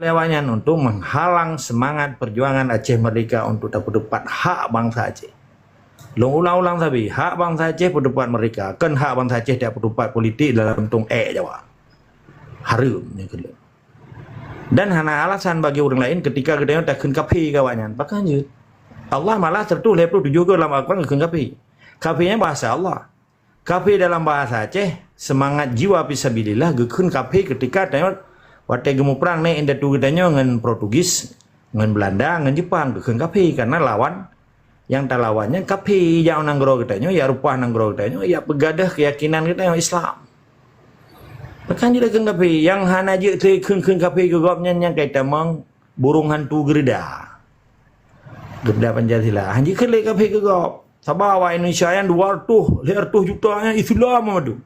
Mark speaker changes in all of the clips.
Speaker 1: lewatnya untuk menghalang semangat perjuangan Aceh Merdeka untuk dapat hak bangsa Aceh. Long ulang-ulang tapi hak bangsa Aceh berdebat mereka, kan hak bangsa Aceh tidak berdebat politik dalam bentuk Jawa. Harum ni kena. Dan hana alasan bagi orang lain ketika kita takkan kapi kawannya. Makanya Allah malah tertulis juga dalam Al-Quran takkan kapi. Kapinya bahasa Allah. Kapi dalam bahasa Aceh semangat jiwa fisabilillah gekun kapi ketika tengok waktu gemu perang ni indah tu katanya dengan Portugis, dengan Belanda, dengan Jepang gekun kapi karena lawan yang tak lawannya kapi yang nanggro katanya ya rupah nanggro katanya ya pegadah keyakinan kita yang Islam. Bahkan juga gekun kapi yang hana je gekun kapi gegapnya yang kata mang burung hantu gerda Pancasila. Hanji kelek kapi gegap. Sabah wa Indonesia yang 200 juta yang Islam madu.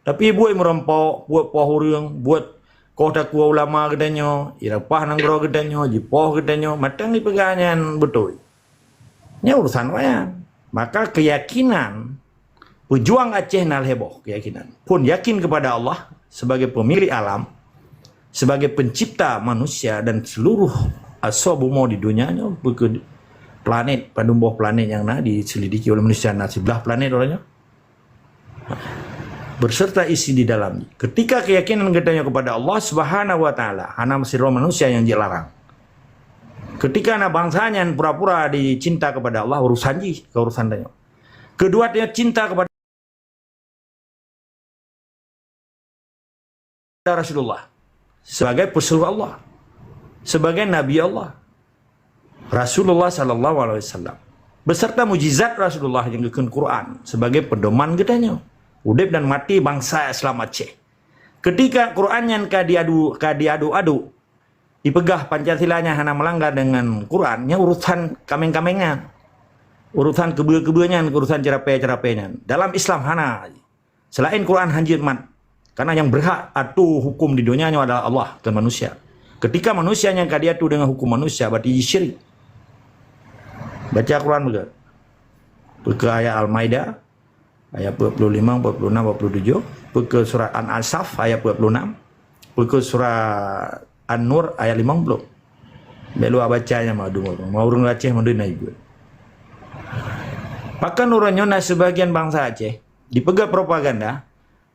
Speaker 1: Tapi buat merampok, buat pahurang, buat kota kuah ulama katanya, irapah nanggro katanya, jipoh katanya, matang ni pegangan betul. Ini urusan wayan. Maka keyakinan pejuang Aceh nal heboh keyakinan. Pun yakin kepada Allah sebagai pemilik alam, sebagai pencipta manusia dan seluruh asobumau di dunianya, planet, pandumbuh planet yang diselidiki oleh manusia, sebelah planet orangnya. Berserta isi di dalamnya. Ketika keyakinan katanya kepada Allah Subhanahu wa taala, hana masih manusia yang dilarang. Ketika anak bangsanya pura-pura dicinta kepada Allah, urusan tanya. Kedua dia cinta kepada Rasulullah sebagai pesuruh Allah, sebagai nabi Allah. Rasulullah sallallahu alaihi wasallam beserta mujizat Rasulullah yang dikun Quran sebagai pedoman katanya. Udip dan mati bangsa Islam Aceh. Ketika Quran yang diadu-adu, dipegah Pancasilanya hana melanggar dengan Qurannya urusan kameng-kamengnya, urusan kebe-kebenya, urusan cerape-cerapenya. Dalam Islam hana selain Quran hanjir mat, karena yang berhak atu hukum di dunianya adalah Allah dan manusia. Ketika manusia yang diadu dengan hukum manusia berarti syirik. Baca Quran juga. Buka ayat Al-Maidah ayat 45, 46, 47, buka surat An-Asaf ayat 46, buka surat An-Nur ayat 50. Belu bacanya mau urung Aceh mau naik gue. Bahkan urangnya sebagian bangsa Aceh dipegang propaganda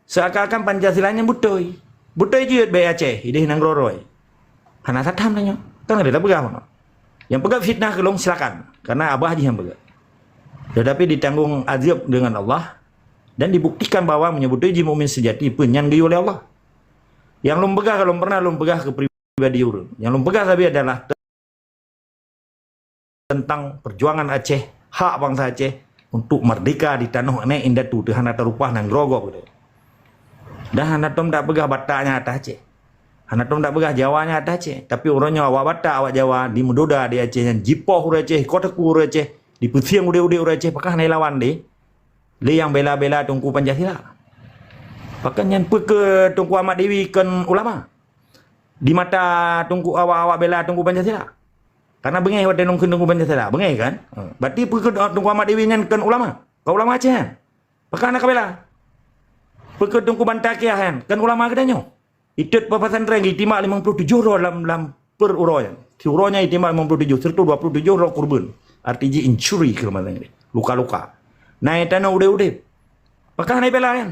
Speaker 1: seakan-akan Pancasilanya butoi jiut bayi Aceh ideh nang roroi. Hana satam tanya, kan ada pegang mana? Yang pegang fitnah kelong silakan, karena abah aja yang pegang. Tetapi ditanggung azab dengan Allah. Dan dibuktikan bahwa menyebut uji mukmin sejati penyanggi oleh Allah. Yang lum pegah kalau pernah lum pegah ke pribadi urun. Yang lum pegah tapi adalah tentang perjuangan Aceh, hak bangsa Aceh untuk merdeka di tanah ini indah tu Tuhan atau rupah nang grogok gitu. Dan hanatom tak pegah Bataknya atas Aceh. Hanatom tak pegah Jawanya atas Aceh. Tapi orangnya awak Batak, awak Jawa di Medoda di Aceh, yang jipoh ur Aceh, kotaku ur Aceh, di Pusiang ude-ude ur Aceh, pakah nai lawan deh. Dia yang bela-bela Tunku Pancasila. Bahkan yang ke Tunku Ahmad Dewi kan ulama. Di mata Tunku awak-awak bela Tunku Pancasila. Karena bengai waktu nungkin Tunku Pancasila. Bengai kan? Berarti ke Tunku Ahmad Dewi kan ulama. Kau ulama Aceh kan? Bahkan anak bela. Ke Tunku Bantakiah kan ulama katanya. Itut papasan reng itimak 57 roh dalam per uroyan. Si uronya itimak 57 serta 27 roh kurban. Artinya injury ke mana ini. Luka-luka. Naik tanah udah. Apakah naik bela kan?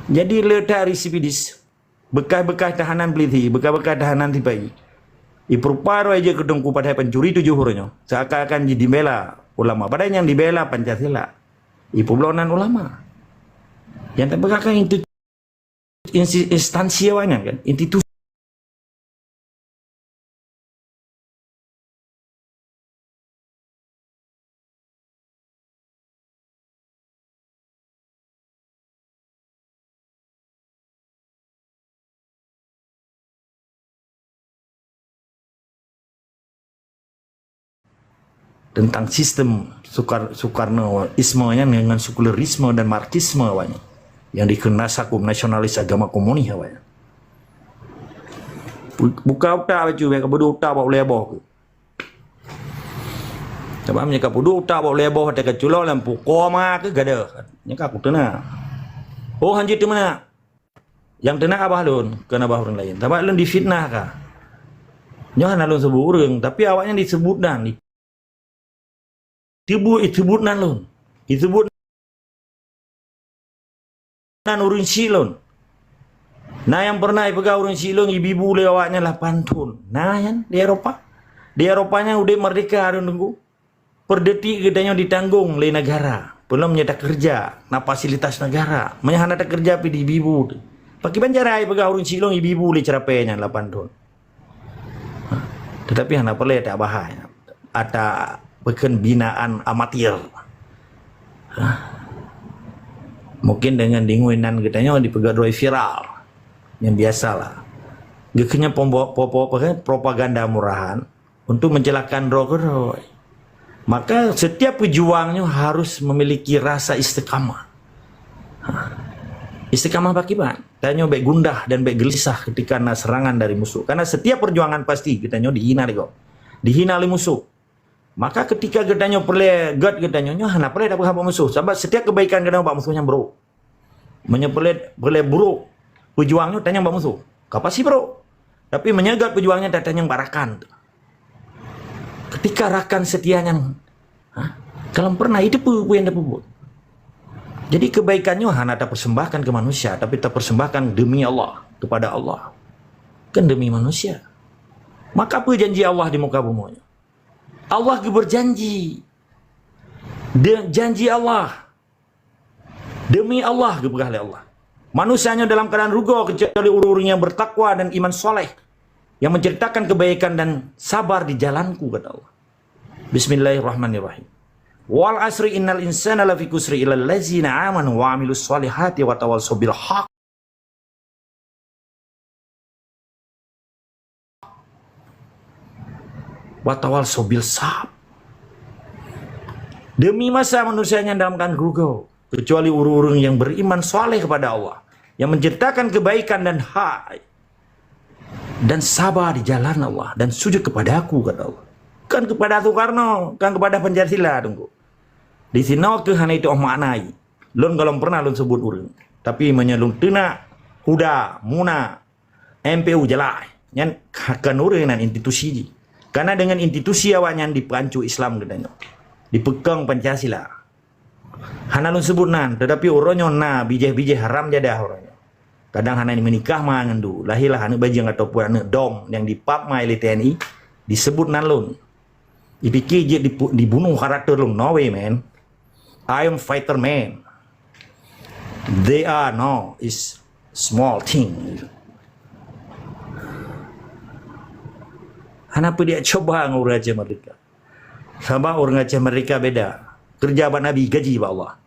Speaker 1: Jadi letak risipidis. Bekas-bekas tahanan peliti. Bekas-bekas tahanan tipai. Iperuparo aja ketungku pada pencuri 7 hurufnya. Seakan-akan jadi bela ulama. Padahal yang dibela Pancasila. Ipublonan ulama. Yang tak berkata itu instansi awalnya kan. Institusi. Tentang sistem Soekarnoisme-nya dengan sekulerisme dan Marxisme awalnya. Yang dikenal sakum nasionalis agama komunis awalnya. Buka utak baju, mereka berdua utak bawa leboh. Sebab mereka berdua utak bawa leboh, ada keculau lampu koma ke gada. Mereka aku tenang. Oh hanjir tu mana? Yang tenak abah lun, kena abah orang lain. Tapi lun difitnah kah? Nyohan lun sebut orang, tapi awaknya disebut dan disebut nan lun. Disebut nan urun silon. Nah yang pernah pegang urun silon ibu-ibu lewatnya 8 tahun. Nah yang di Eropa. Di Eropanya udah merdeka ada nunggu. Per detik gedanya ditanggung oleh negara. Belum nyetak kerja, nah fasilitas negara. Menyahana tak kerja pi di ibu. Pakai penjara pegang urun silon ibu-ibu le cerapenya 8 tahun. Tetapi hana perlu tak bahaya. Ada bukan binaan amatir. Mungkin dengan dinguinan gedanya dipegang doi viral. Yang biasalah. Gekenya propaganda murahan untuk mencelakakan roh. Maka setiap pejuangnya harus memiliki rasa istiqamah. Istiqamah bagaimana? Tanya baik gundah dan baik gelisah ketika ada serangan dari musuh. Karena setiap perjuangan pasti kitanya dihina dego. Dihina oleh musuh. Maka ketika gedanya perle gedanya hana perle dapat apa musuh. Sebab setiap kebaikan gedanya bak musuhnya bro. Menyepele buruk. Pejuangnya tanya bak musuh. Apa sih bro? Tapi menyegat pejuangnya tanya barakan. Ketika rakan setianya, kalau pernah itu yang dapat. Jadi kebaikannya hanya tak persembahkan ke manusia, tapi tak persembahkan demi Allah, kepada Allah. Kan demi manusia. Maka apa janji Allah di muka bumi? Allah berjanji. Janji Allah. Demi Allah keberkali Allah. Manusianya dalam keadaan rugo kecuali orang-orang yang bertakwa dan iman soleh. Yang menceritakan kebaikan dan sabar di jalanku, kata Allah. Bismillahirrahmanirrahim. Wal asri innal insana lafi kusri illal ladzina amanu wa amilus solihati wa tawassaw bil haq. Wa tawassaw bil sabr. Demi masa manusianya dalam keadaan rugo, kecuali orang-orang yang beriman soleh kepada Allah, yang menceritakan kebaikan dan hak dan sabar di jalan Allah dan sujud kepada aku, kata Allah. Kan kepada Soekarno, kan kepada Pancasila tunggu. Di sini ke hanya itu maknai. Lun kalau pernah lun sebut urang, tapi menyelung tena huda muna MPU jelai yang akan urang dan institusi. Karena dengan institusi awaknya dipancu Islam gedanya. Dipegang Pancasila. Hana lun sebut nan, tetapi orangnya na bijih-bijih haram jadah orangnya. Kadang hana ini menikah mah ngendu. Lahilah anak bajang ataupun anak dom yang dipap mah oleh TNI disebut nalun. Dipikir je dibunuh karakter lung. No way man. I am fighter man. They are no is small thing. Hana apa dia coba ngurus Raja mereka. Sama orang Raja mereka beda. Kerja abad Nabi gaji ba Allah.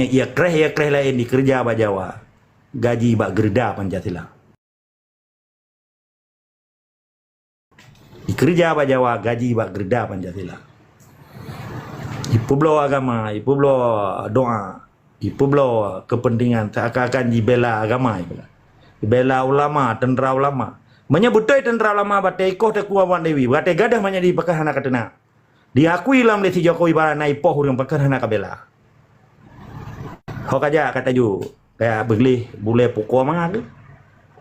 Speaker 1: Ia kreh lain di kerja abad Jawa. Gaji bak gerda Pancasila. Di kerja apa Jawa gaji bak gerda Pancasila. Ipu belo agama, ipu belo doa, ipu belo kepentingan seakan-akan dibela agama, dibela ulama, tentera ulama. Menyebutkan tentera ulama batai koh teku awan dewi, batai gadah banyak di pakai hana katena. Diakui lam lesi Jokowi bara naik poh yang pakai hana kabela. Hok aja kata ju. Kayak beli boleh pukul mana tu?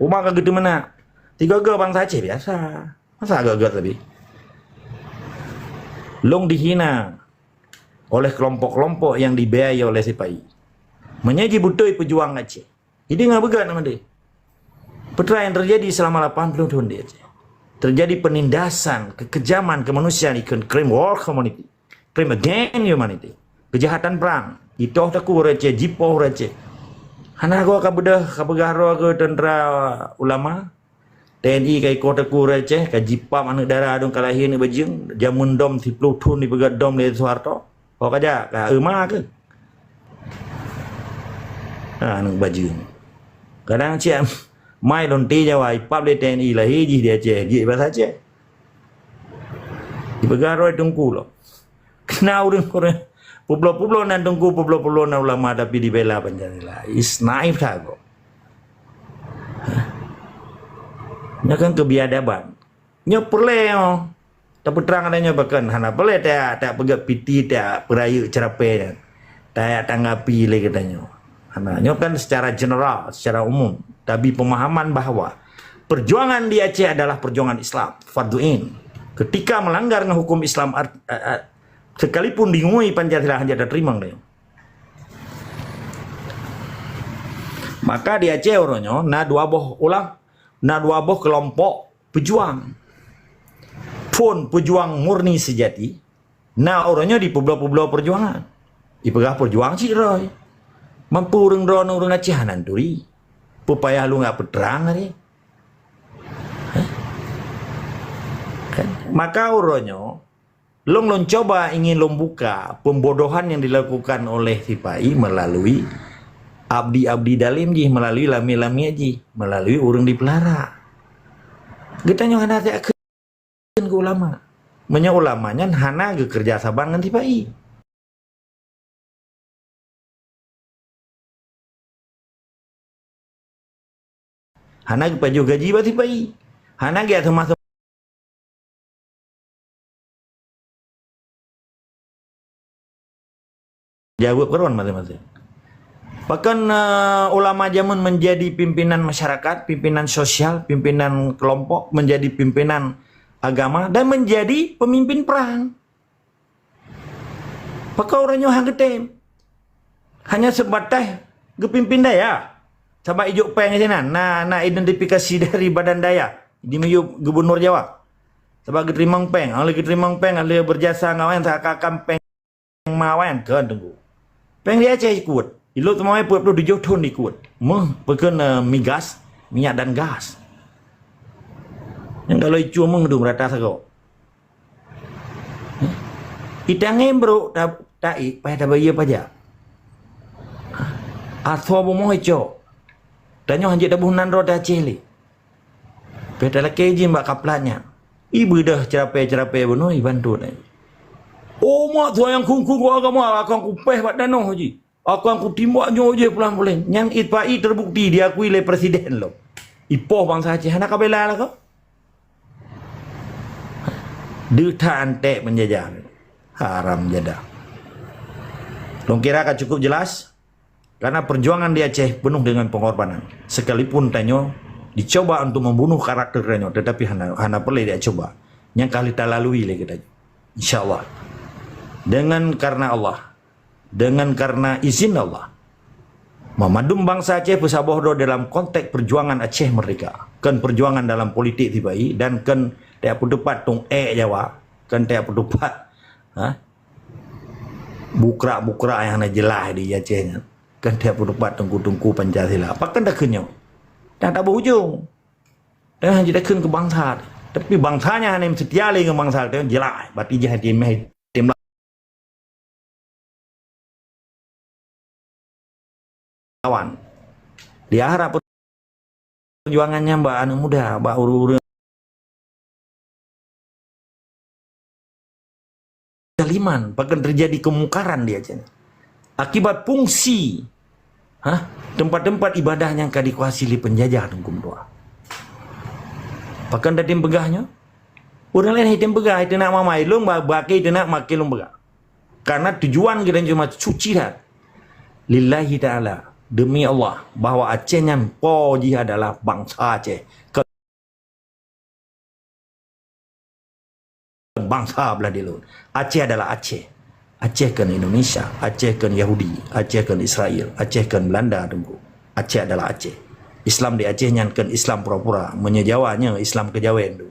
Speaker 1: Rumah ke gitu mana? 3 ge bangsa Aceh biasa. Masa agak-agak lebih? Long dihina oleh kelompok-kelompok yang dibiayai oleh SPI. Menyaji butoi pejuang Aceh. Ini nggak begat nama dia. Perkara yang terjadi selama 80 tahun di Aceh. Terjadi penindasan, kekejaman kemanusiaan, crime war community, crime against humanity, kejahatan perang. Itu aku receh, jipoh receh. Hana gua kabegah ke tentera ulama TNI kai kota ku receh ka jipam anak darah dong kalahin ni bejeng jamun dom si plutun di pegat dom le Soeharto kok aja ka euma ke anak bajeng kadang ciam mai lonti Jawa ipap le TNI lah hiji dia Aceh gi bahasa Aceh di pegat roi tungku lo kenal orang Pulau-pulau nan tunggu pulau-pulau nan ulama tapi dibela Pancasila. Is naif tak kok. Nya kan kebiadaban. Nya perle yo. Tapi terang adanya bahkan hana perle tak pegat piti tak peraya cerape. Tak tanggapi le katanya. Hananya kan secara general, secara umum, tapi pemahaman bahwa perjuangan di Aceh adalah perjuangan Islam, fardu ain. Ketika melanggar hukum Islam, sekalipun dingui Pancasila hanya ada terima deh. Maka di Aceh orangnya na dua boh kelompok pejuang. Pun pejuang murni sejati, na orangnya di pulau-pulau perjuangan. Di pegah perjuang sih roy. Mampu orang Aceh nanturi. Pupaya lu nggak peterang hari. Maka orangnya long coba ingin buka pembodohan yang dilakukan oleh Sipai melalui abdi dalim ji, melalui lami ji, melalui urang dipelara. Kita nyohan hati ke ulama. Menya ulamanya hana ke kerja saban dengan Sipai. Hana ke paju gaji ba Sipai. Hana ke atau jawab keruan masing-masing. Bahkan ulama zaman menjadi pimpinan masyarakat, pimpinan sosial, pimpinan kelompok, menjadi pimpinan agama, dan menjadi pemimpin perang. Maka orangnya hang hanya sebatas kepimpin daya. Sama ijuk peng di sana. Nah identifikasi dari badan daya di Melayu Gubernur Jawa. Sebab keterimang peng, oleh keterimang peng, oleh berjasa ngawan tak kakam peng mawan kan tunggu. Peng dia Aceh ikut. Ilu semua perlu dijodoh ikut. Pekan migas, minyak dan gas. Yang kalau itu mung tu merata sago. Itangnya bro tak pada bayar pajak. Atau bomoh itu. Tanya hanya dah bunan roda celi. Pada laki je mbak kaplatnya. Ibu dah cerapai bunuh bantu dah. Oh mak tu yang kungkung agama aku kupeh buat dano haji. Aku timbaknya je pulang-pulang. Yang Itpai terbukti diakui oleh presiden lo. Ipoh bangsa Aceh nak kabela lah kau. Duta antek menjajah. Haram jadah. Long kira akan cukup jelas. Karena perjuangan di Aceh penuh dengan pengorbanan. Sekalipun tanyo dicoba untuk membunuh karakternya, tetapi hana perlu dia coba. Yang kali tak lalui lagi kita. InsyaAllah. Dengan karena Allah. Dengan karena izin Allah. Memadum bangsa Aceh bersabohdo dalam konteks perjuangan Aceh merdeka. Kan perjuangan dalam politik Sipai. Dan kan tiap pendapat tung Jawa. Kan tiap pendapat. Bukra-bukra yang ada jelas di Acehnya. Kan tiap pendapat tungku-tungku Pancasila. Apa kan dah kenyang? Dan tak berhujung. Dan hanya dah ke bangsa. Tapi bangsanya hanya setia lagi ke bangsa. Itu jelas. Berarti jahat tim lawan. Dia harap perjuangannya mbak anak muda. Mbak uru-uru. Jaliman. Bahkan terjadi kemungkaran di Aceh. Akibat fungsi tempat-tempat ibadah yang akan dikuasai penjajah tengkum doa. Bahkan dari pegahnya, orang lain hitam pegah, itu nak mamai lung, baki itu nak makin lung pegah. Karena tujuan kita cuma suci dah. Lillahi ta'ala, demi Allah, bahwa Aceh yang poji adalah bangsa Aceh. Bangsa belah di luar. Aceh adalah Aceh. Aceh kan Indonesia, Aceh kan Yahudi, Aceh kan Israel, Aceh kan Belanda tunggu. Aceh adalah Aceh. Islam di Aceh yang kan Islam pura-pura, menyejawanya Islam kejawen tu.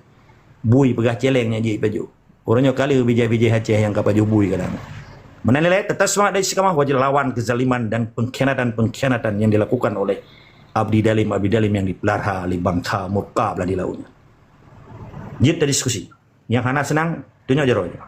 Speaker 1: Bui pegah celengnya je baju. Orangnya kali bijai-bijai Aceh yang kapaju bui kadang. Menilai tetap semangat dari sekamah wajib lawan kezaliman dan pengkhianatan yang dilakukan oleh abdi dalim yang dipelihara oleh bangsa murka belah di lautnya. Jita diskusi. Yang hana senang, dunia jerohnya.